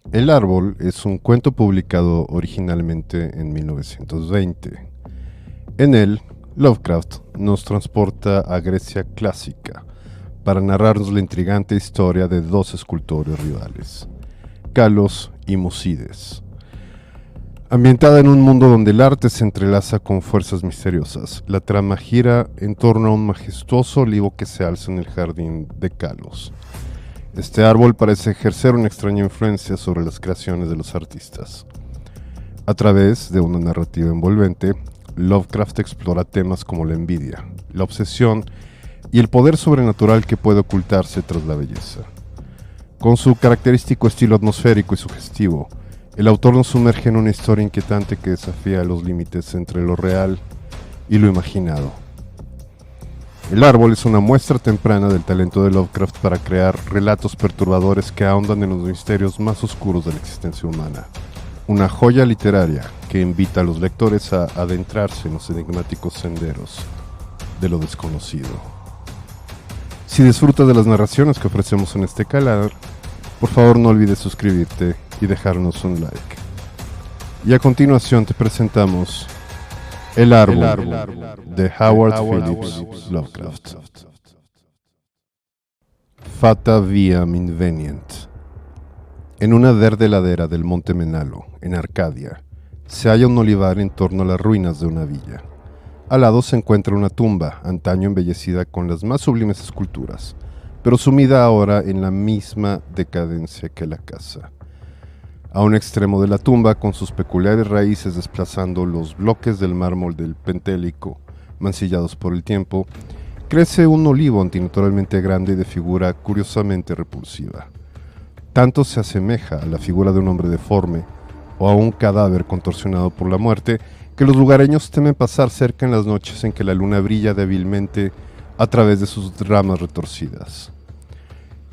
El árbol es un cuento publicado originalmente en 1920. En él, Lovecraft nos transporta a Grecia clásica para narrarnos la intrigante historia de dos escultores rivales, Kalos y Musides. Ambientada en un mundo donde el arte se entrelaza con fuerzas misteriosas, la trama gira en torno a un majestuoso olivo que se alza en el jardín de Kalos. Este árbol parece ejercer una extraña influencia sobre las creaciones de los artistas. A través de una narrativa envolvente, Lovecraft explora temas como la envidia, la obsesión y el poder sobrenatural que puede ocultarse tras la belleza. Con su característico estilo atmosférico y sugestivo, el autor nos sumerge en una historia inquietante que desafía los límites entre lo real y lo imaginado. El árbol es una muestra temprana del talento de Lovecraft para crear relatos perturbadores que ahondan en los misterios más oscuros de la existencia humana. Una joya literaria que invita a los lectores a adentrarse en los enigmáticos senderos de lo desconocido. Si disfrutas de las narraciones que ofrecemos en este canal, por favor no olvides suscribirte y dejarnos un like. Y a continuación te presentamos El árbol de Howard Phillips Lovecraft. Fata viam invenient. En una verde ladera del monte Menalo, en Arcadia, se halla un olivar en torno a las ruinas de una villa. Al lado se encuentra una tumba, antaño embellecida con las más sublimes esculturas, pero sumida ahora en la misma decadencia que la casa. A un extremo de la tumba, con sus peculiares raíces desplazando los bloques del mármol del Pentélico, mancillados por el tiempo, crece un olivo antinaturalmente grande y de figura curiosamente repulsiva. Tanto se asemeja a la figura de un hombre deforme o a un cadáver contorsionado por la muerte, que los lugareños temen pasar cerca en las noches en que la luna brilla débilmente a través de sus ramas retorcidas.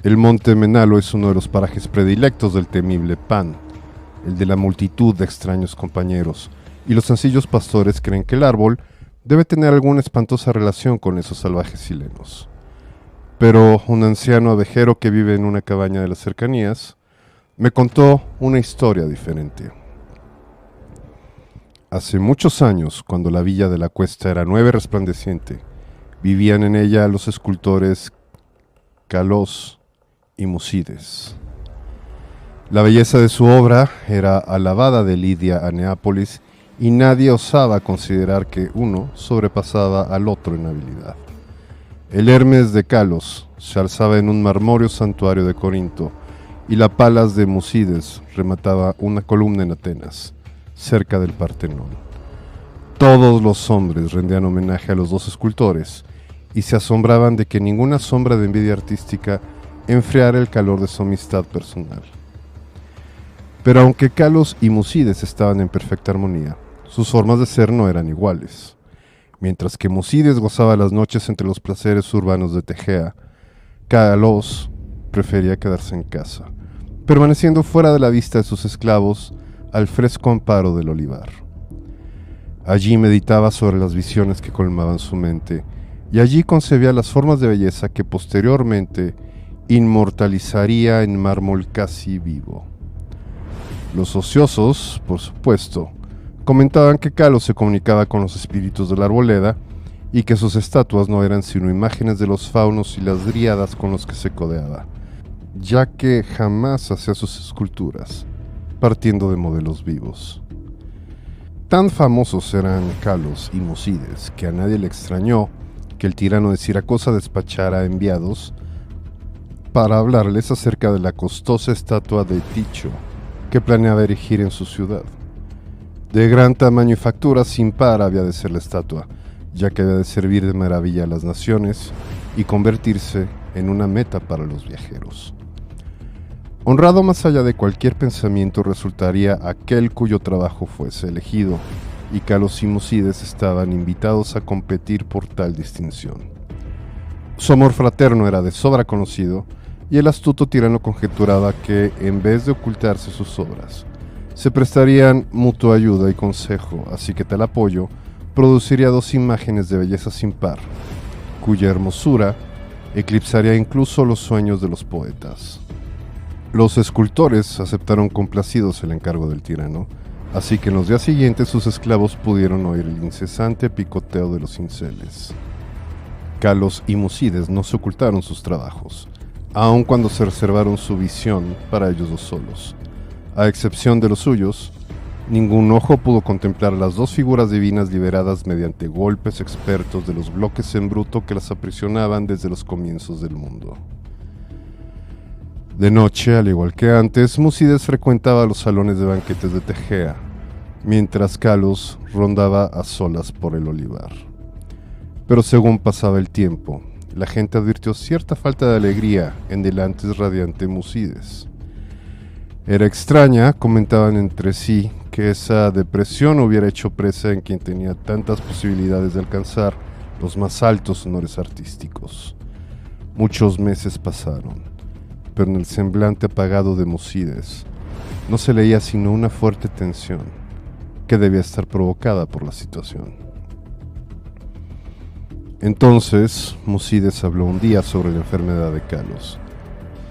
El monte Menalo es uno de los parajes predilectos del temible Pan, el de la multitud de extraños compañeros, y los sencillos pastores creen que el árbol debe tener alguna espantosa relación con esos salvajes silenos. Pero un anciano abejero que vive en una cabaña de las cercanías me contó una historia diferente. Hace muchos años, cuando la villa de la cuesta era nueva y resplandeciente, vivían en ella los escultores Kalos y Musides. La belleza de su obra era alabada de Lidia a Neápolis y nadie osaba considerar que uno sobrepasaba al otro en habilidad. El Hermes de Kalos se alzaba en un marmóreo santuario de Corinto y la Palas de Musides remataba una columna en Atenas, cerca del Partenón. Todos los hombres rendían homenaje a los dos escultores y se asombraban de que ninguna sombra de envidia artística enfriara el calor de su amistad personal. Pero aunque Kalos y Musides estaban en perfecta armonía, sus formas de ser no eran iguales. Mientras que Musides gozaba las noches entre los placeres urbanos de Tegea, Kalos prefería quedarse en casa, permaneciendo fuera de la vista de sus esclavos al fresco amparo del olivar. Allí meditaba sobre las visiones que colmaban su mente, y allí concebía las formas de belleza que posteriormente inmortalizaría en mármol casi vivo. Los ociosos, por supuesto, comentaban que Kalos se comunicaba con los espíritus de la arboleda y que sus estatuas no eran sino imágenes de los faunos y las dríadas con los que se codeaba, ya que jamás hacía sus esculturas partiendo de modelos vivos. Tan famosos eran Kalos y Musides que a nadie le extrañó que el tirano de Siracusa despachara enviados para hablarles acerca de la costosa estatua de Ticho que planeaba erigir en su ciudad. De gran tamaño y factura sin par había de ser la estatua, ya que había de servir de maravilla a las naciones y convertirse en una meta para los viajeros. Honrado más allá de cualquier pensamiento resultaría aquel cuyo trabajo fuese elegido, y Kalos y Musides estaban invitados a competir por tal distinción. Su amor fraterno era de sobra conocido, y el astuto tirano conjeturaba que, en vez de ocultarse sus obras, se prestarían mutua ayuda y consejo, así que tal apoyo produciría dos imágenes de belleza sin par, cuya hermosura eclipsaría incluso los sueños de los poetas. Los escultores aceptaron complacidos el encargo del tirano, así que en los días siguientes sus esclavos pudieron oír el incesante picoteo de los cinceles. Kalos y Musides no se ocultaron sus trabajos, aun cuando se reservaron su visión para ellos dos solos. A excepción de los suyos, ningún ojo pudo contemplar las dos figuras divinas liberadas mediante golpes expertos de los bloques en bruto que las aprisionaban desde los comienzos del mundo. De noche, al igual que antes, Musides frecuentaba los salones de banquetes de Tegea, mientras Kalos rondaba a solas por el olivar. Pero según pasaba el tiempo, la gente advirtió cierta falta de alegría en el antes radiante Musides. Era extraña, comentaban entre sí, que esa depresión hubiera hecho presa en quien tenía tantas posibilidades de alcanzar los más altos honores artísticos. Muchos meses pasaron, pero en el semblante apagado de Musides no se leía sino una fuerte tensión que debía estar provocada por la situación. Entonces, Musides habló un día sobre la enfermedad de Kalos,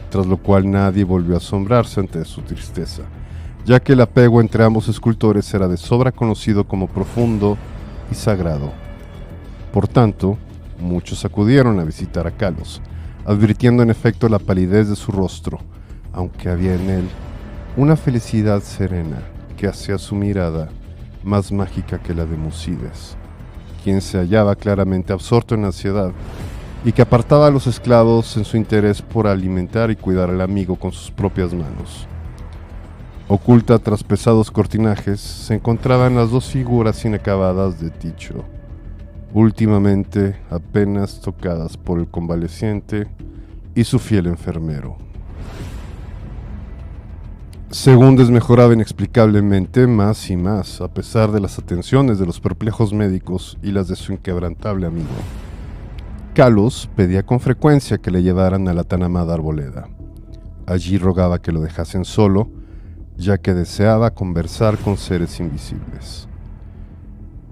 tras lo cual nadie volvió a asombrarse ante su tristeza, ya que el apego entre ambos escultores era de sobra conocido como profundo y sagrado. Por tanto, muchos acudieron a visitar a Kalos, advirtiendo en efecto la palidez de su rostro, aunque había en él una felicidad serena que hacía su mirada más mágica que la de Musides, quien se hallaba claramente absorto en ansiedad y que apartaba a los esclavos en su interés por alimentar y cuidar al amigo con sus propias manos. Oculta tras pesados cortinajes se encontraban las dos figuras inacabadas de Ticho, últimamente apenas tocadas por el convaleciente y su fiel enfermero. Según desmejoraba inexplicablemente más y más, a pesar de las atenciones de los perplejos médicos y las de su inquebrantable amigo, Kalos pedía con frecuencia que le llevaran a la tan amada arboleda. Allí rogaba que lo dejasen solo, ya que deseaba conversar con seres invisibles.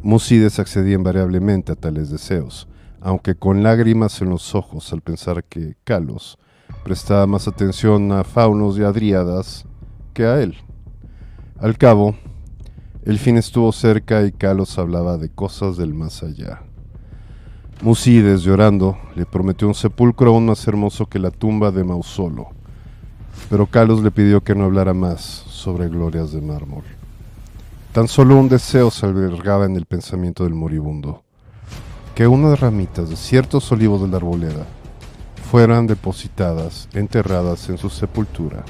Musides accedía invariablemente a tales deseos, aunque con lágrimas en los ojos al pensar que Kalos prestaba más atención a faunos y a dríadas que a él. Al cabo, el fin estuvo cerca y Kalos hablaba de cosas del más allá. Musides, llorando, le prometió un sepulcro aún más hermoso que la tumba de Mausolo, pero Kalos le pidió que no hablara más sobre glorias de mármol. Tan solo un deseo se albergaba en el pensamiento del moribundo: que unas ramitas de ciertos olivos de la arboleda fueran depositadas, enterradas en su sepultura,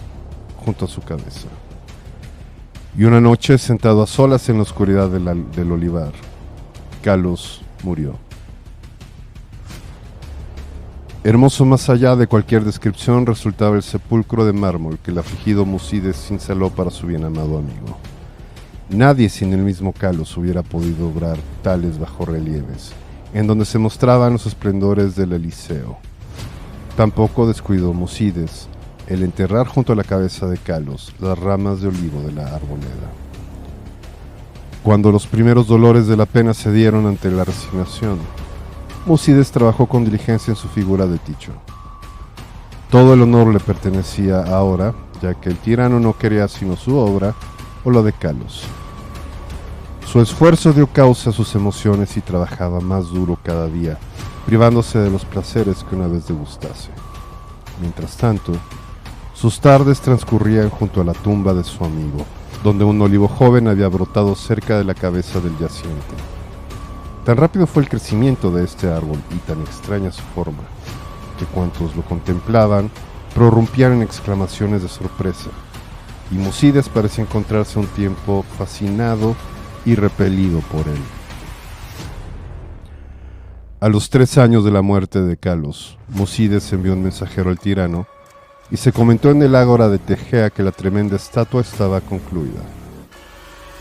junto a su cabeza. Y una noche, sentado a solas en la oscuridad del olivar, Kalos murió. Hermoso más allá de cualquier descripción resultaba el sepulcro de mármol que el afligido Musides cinceló para su bien amado amigo. Nadie sin el mismo Kalos hubiera podido obrar tales bajorrelieves, en donde se mostraban los esplendores del Eliseo. Tampoco descuidó Musides el enterrar junto a la cabeza de Kalos las ramas de olivo de la arboleda. Cuando los primeros dolores de la pena cedieron ante la resignación, Musides trabajó con diligencia en su figura de Ticho. Todo el honor le pertenecía ahora, ya que el tirano no quería sino su obra o la de Kalos. Su esfuerzo dio causa a sus emociones y trabajaba más duro cada día, privándose de los placeres que una vez degustase. Mientras tanto, sus tardes transcurrían junto a la tumba de su amigo, donde un olivo joven había brotado cerca de la cabeza del yaciente. Tan rápido fue el crecimiento de este árbol y tan extraña su forma, que cuantos lo contemplaban prorrumpían en exclamaciones de sorpresa, y Musides parecía encontrarse un tiempo fascinado y repelido por él. A los 3 años de la muerte de Kalos, Musides envió un mensajero al tirano y se comentó en el ágora de Tegea que la tremenda estatua estaba concluida.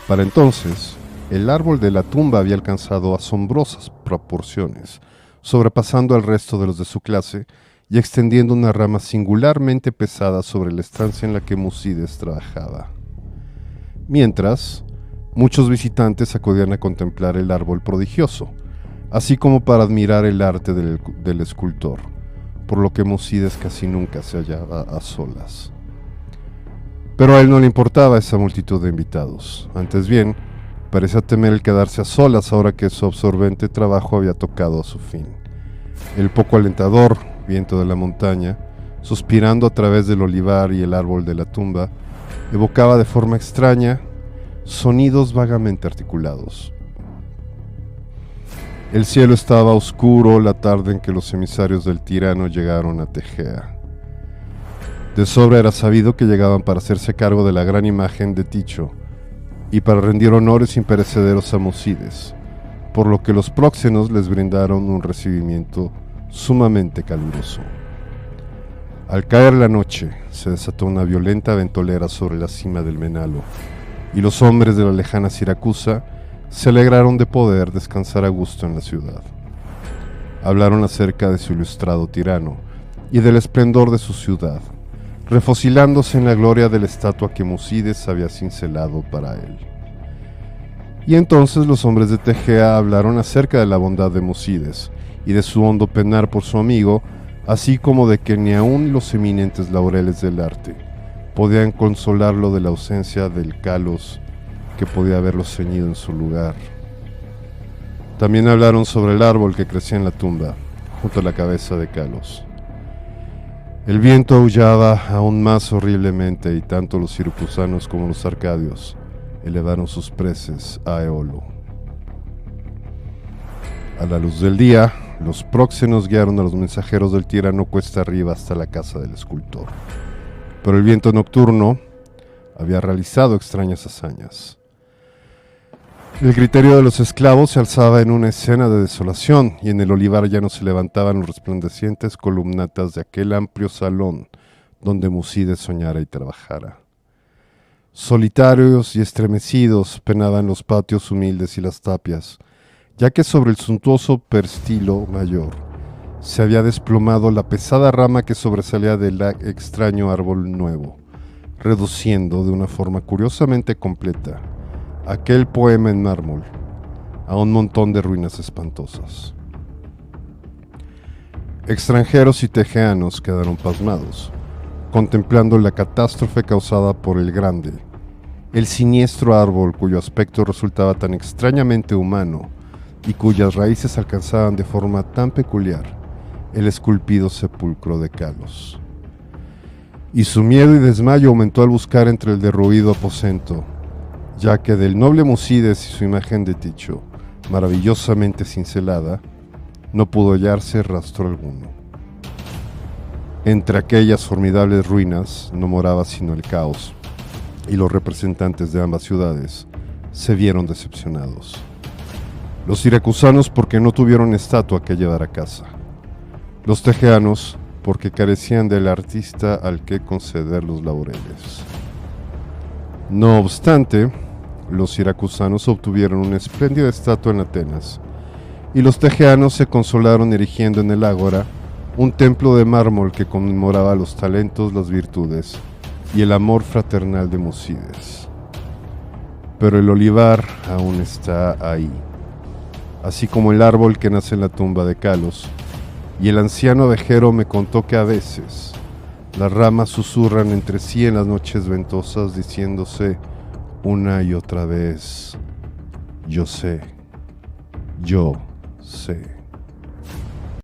Para entonces, el árbol de la tumba había alcanzado asombrosas proporciones, sobrepasando al resto de los de su clase y extendiendo una rama singularmente pesada sobre la estancia en la que Musides trabajaba. Mientras, muchos visitantes acudían a contemplar el árbol prodigioso, así como para admirar el arte del escultor, por lo que Musides casi nunca se hallaba a solas. Pero a él no le importaba esa multitud de invitados. Antes bien, parecía temer el quedarse a solas ahora que su absorbente trabajo había tocado a su fin. El poco alentador viento de la montaña, suspirando a través del olivar y el árbol de la tumba, evocaba de forma extraña sonidos vagamente articulados. El cielo estaba oscuro la tarde en que los emisarios del tirano llegaron a Tegea. De sobra era sabido que llegaban para hacerse cargo de la gran imagen de Ticho y para rendir honores imperecederos a Musides, por lo que los próxenos les brindaron un recibimiento sumamente caluroso. Al caer la noche, se desató una violenta ventolera sobre la cima del Menalo, y los hombres de la lejana Siracusa se alegraron de poder descansar a gusto en la ciudad. Hablaron acerca de su ilustrado tirano y del esplendor de su ciudad, refocilándose en la gloria de la estatua que Musides había cincelado para él. Y entonces los hombres de Tegea hablaron acerca de la bondad de Musides y de su hondo penar por su amigo, así como de que ni aun los eminentes laureles del arte podían consolarlo de la ausencia del Kalos que podía haberlo ceñido en su lugar. También hablaron sobre el árbol que crecía en la tumba, junto a la cabeza de Kalos. El viento aullaba aún más horriblemente y tanto los siracusanos como los arcadios elevaron sus preces a Eolo. A la luz del día, los próxenos guiaron a los mensajeros del tirano cuesta arriba hasta la casa del escultor. Pero el viento nocturno había realizado extrañas hazañas. El griterío de los esclavos se alzaba en una escena de desolación, y en el olivar ya no se levantaban los resplandecientes columnatas de aquel amplio salón donde Musides soñara y trabajara. Solitarios y estremecidos penaban los patios humildes y las tapias, ya que sobre el suntuoso peristilo mayor se había desplomado la pesada rama que sobresalía del extraño árbol nuevo, reduciendo de una forma curiosamente completa aquel poema en mármol a un montón de ruinas espantosas. Extranjeros y tegeanos quedaron pasmados, contemplando la catástrofe causada por el grande, el siniestro árbol cuyo aspecto resultaba tan extrañamente humano y cuyas raíces alcanzaban de forma tan peculiar el esculpido sepulcro de Kalos. Y su miedo y desmayo aumentó al buscar entre el derruido aposento, ya que del noble Musides y su imagen de Ticho, maravillosamente cincelada, no pudo hallarse rastro alguno. Entre aquellas formidables ruinas no moraba sino el caos, y los representantes de ambas ciudades se vieron decepcionados. Los siracusanos porque no tuvieron estatua que llevar a casa. Los tegeanos porque carecían del artista al que conceder los laureles. No obstante, los siracusanos obtuvieron una espléndida estatua en Atenas, y los tegeanos se consolaron erigiendo en el ágora un templo de mármol que conmemoraba los talentos, las virtudes y el amor fraternal de Musides. Pero el olivar aún está ahí, así como el árbol que nace en la tumba de Kalos, y el anciano abejero me contó que a veces las ramas susurran entre sí en las noches ventosas, diciéndose una y otra vez: yo sé, yo sé.